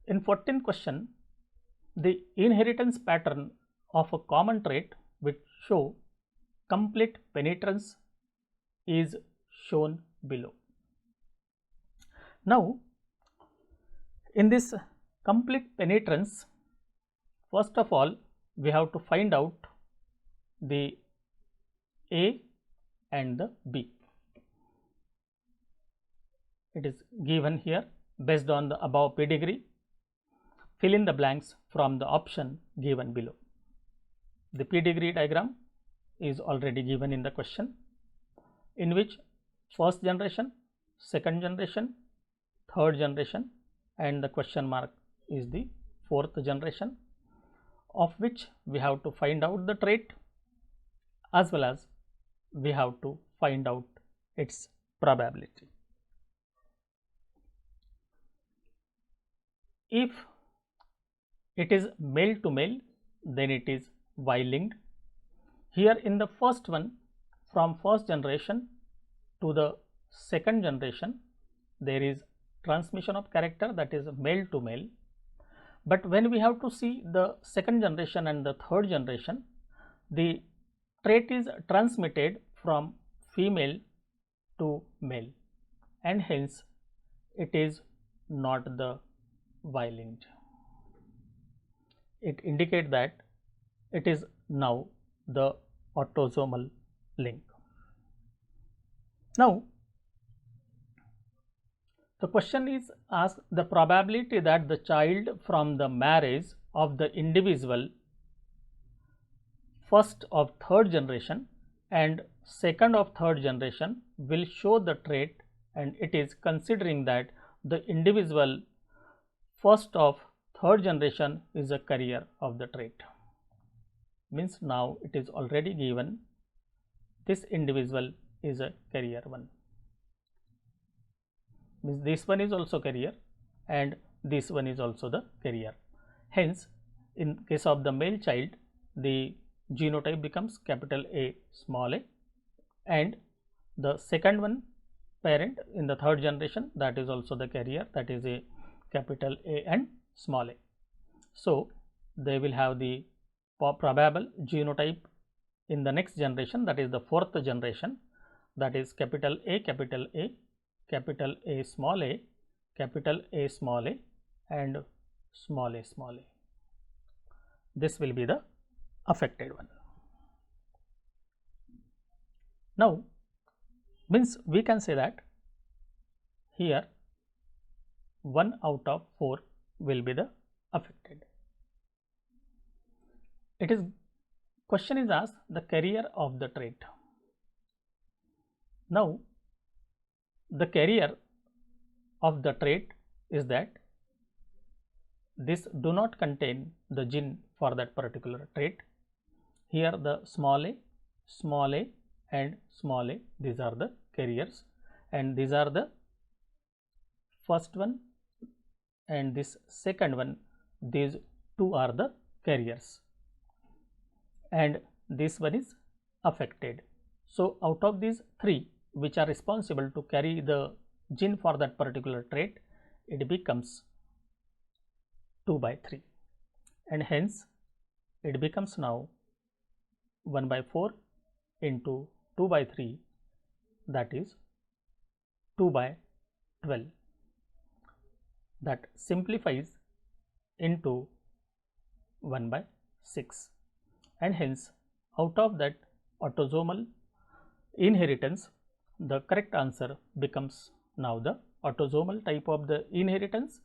In 14th question, the inheritance pattern of a common trait which show complete penetrance is shown below. Now, in this complete penetrance, first of all we have to find out the A and the B. It is given here based on the above pedigree. Fill in the blanks from the option given below. The pedigree diagram is already given in the question, in which first generation, second generation, third generation, and the question mark is the fourth generation, of which we have to find out the trait as well as we have to find out its probability. If it is male to male, then it is Y-linked. Here in the first one, from first generation to the second generation, there is transmission of character, that is male to male. But when we have to see the second generation and the third generation, the trait is transmitted from female to male, and hence it is not the Y-linked. It indicates that it is now the autosomal link. Now, the question is asked, the probability that the child from the marriage of the individual first of third generation and second of third generation will show the trait and it is considering that the individual first of third generation is a carrier of the trait. Means now it is already given this individual is a carrier one. Means this one is also carrier and this one is also the carrier. Hence, in case of the male child, the genotype becomes capital A small a, and the second one parent in the third generation, that is also the carrier, that is a capital A and small a. So, they will have the probable genotype in the next generation, that is the fourth generation, that is capital A, capital A, capital A small a, capital A small a and small a small a. This will be the affected one. Now, means we can say that here 1 out of 4 will be the affected. It is question is asked the carrier of the trait. Now, the carrier of the trait is that this do not contain the gene for that particular trait. Here the small a and small a, these are the carriers, and these are the first one and this second one, these two are the carriers and this one is affected. So, out of these three which are responsible to carry the gene for that particular trait, it becomes 2 by 3 and hence it becomes now 1 by 4 into 2 by 3, that is 2 by 12. That simplifies into 1 by 6 and hence out of that autosomal inheritance, the correct answer becomes now the autosomal type of the inheritance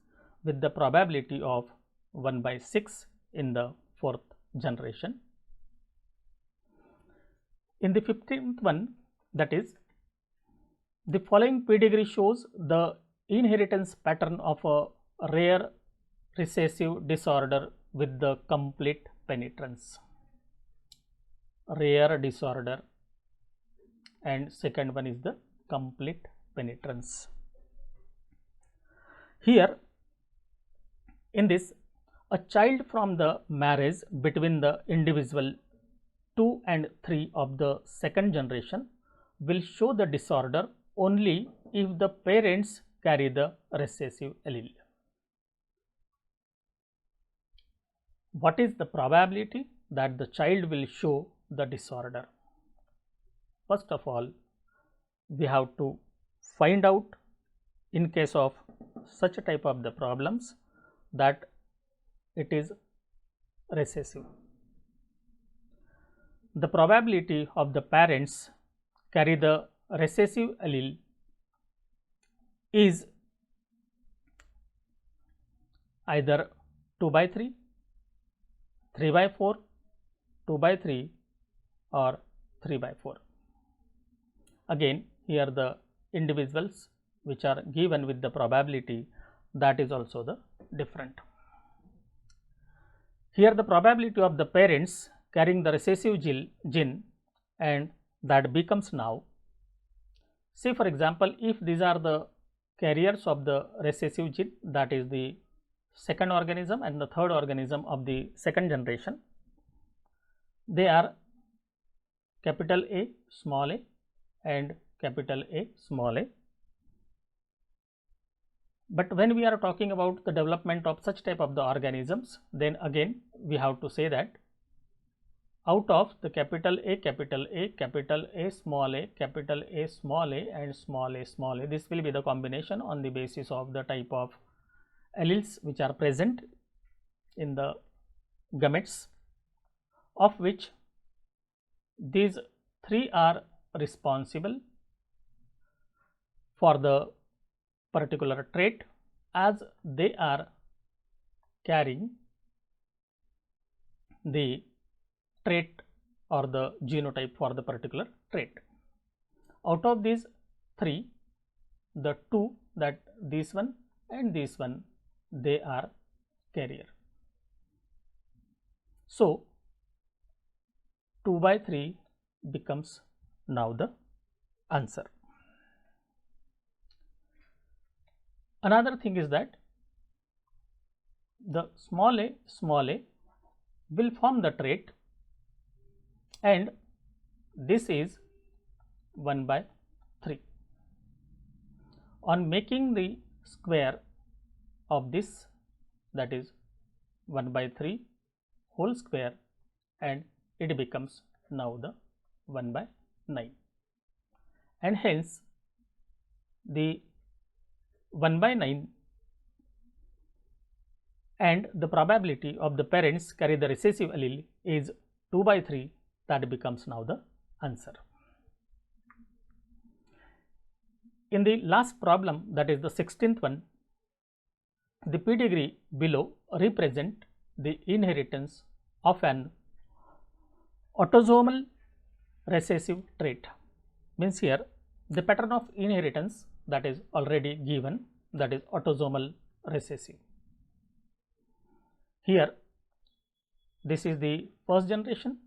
with the probability of 1 by 6 in the fourth generation. In the 15th one, that is the following pedigree shows the inheritance pattern of a rare recessive disorder with the complete penetrance. Rare disorder and second one is the complete penetrance. Here in this, a child from the marriage between the individual 2 and 3 of the second generation will show the disorder only if the parents carry the recessive allele. What is the probability that the child will show the disorder? First of all, we have to find out in case of such a type of the problems that it is recessive. The probability of the parents carry the recessive allele is either 2 by 3, 3 by 4, 2 by 3 or 3 by 4. Again, here the individuals which are given with the probability, that is also the different. Here the probability of the parents carrying the recessive gene and that becomes now, say for example, if these are the carriers of the recessive gene, that is the second organism and the third organism of the second generation, they are capital A small a and capital A small a. But when we are talking about the development of such type of the organisms, then again we have to say that out of the capital A, capital A, capital A small a, capital A small a and small a small a, this will be the combination on the basis of the type of alleles which are present in the gametes, of which these three are responsible for the particular trait as they are carrying the trait or the genotype for the particular trait. Out of these three, the two, that this one and this one, they are carrier. So 2 by 3 becomes now the answer. Another thing is that the small a will form the trait, and this is 1 by 3. On making the square of this, that is 1 by 3 whole square, and it becomes now the 1 by 9, and hence the 1 by 9 and the probability of the parents carry the recessive allele is 2 by 3, that becomes now the answer. In the last problem, that is the 16th one, the pedigree below represent the inheritance of an autosomal recessive trait. Means here the pattern of inheritance that is already given, that is autosomal recessive. Here this is the first generation,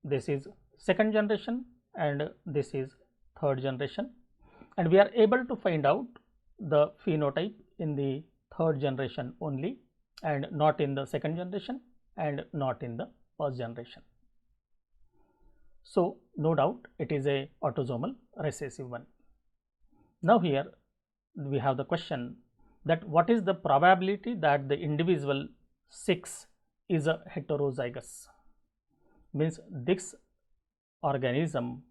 this is second generation, and this is third generation, and we are able to find out the phenotype in the third generation only, and not in the second generation and not in the first generation. So no doubt it is a autosomal recessive one. Now here we have the question that what is the probability that the individual 6 is a heterozygous, means this organism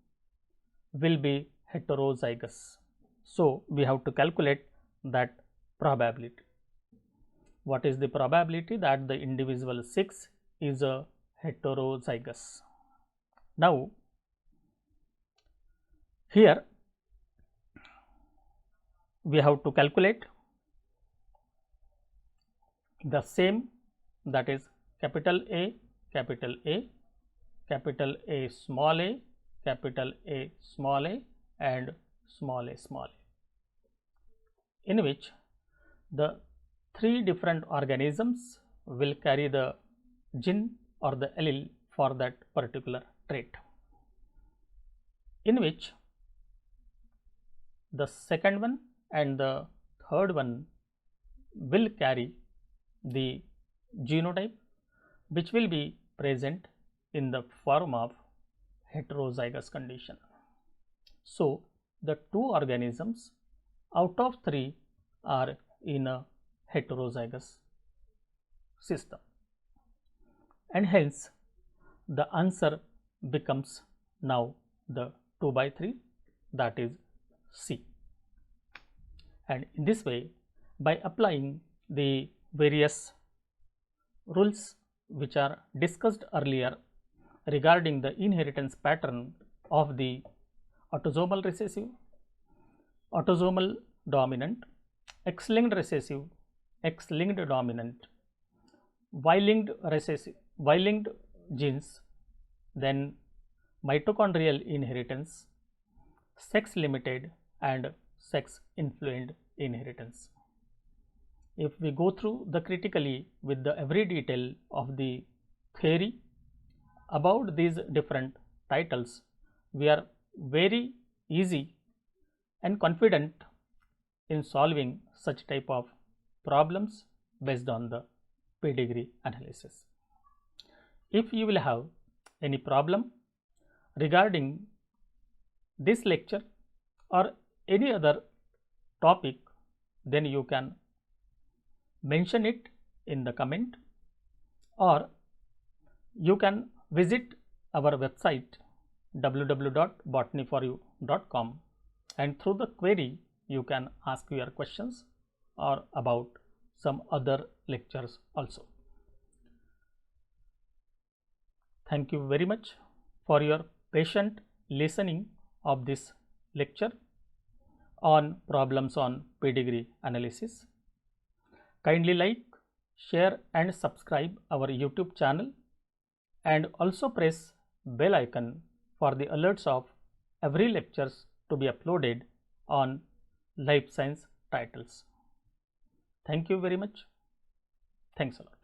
will be heterozygous. So we have to calculate that probability. What is the probability that the individual 6 is a heterozygous? Now here we have to calculate the same, that is capital A, capital A, capital A small a, capital A small a, and small a small a, in which the 3 different organisms will carry the gene or the allele for that particular trait, in which the second one and the third one will carry the genotype which will be present in the form of heterozygous condition. So the 2 organisms out of 3 are in a heterozygous system, and hence the answer becomes now the 2 by 3, that is C. And in this way, by applying the various rules which are discussed earlier regarding the inheritance pattern of the autosomal recessive, autosomal dominant, X-linked recessive, X-linked dominant, Y-linked recessive, Y-linked genes, then mitochondrial inheritance, sex limited and sex influenced inheritance. If we go through the critically with the every detail of the theory about these different titles, we are very easy and confident in solving such type of problems based on the pedigree analysis. If you will have any problem regarding this lecture or any other topic, then you can mention it in the comment, or you can visit our website www.botanyforyou.com, and through the query you can ask your questions or about some other lectures also. Thank you very much for your patient listening of this lecture on problems on pedigree analysis. Kindly like, share and subscribe our YouTube channel, and also press bell icon for the alerts of every lectures to be uploaded on life science titles. Thank you very much. Thanks a lot.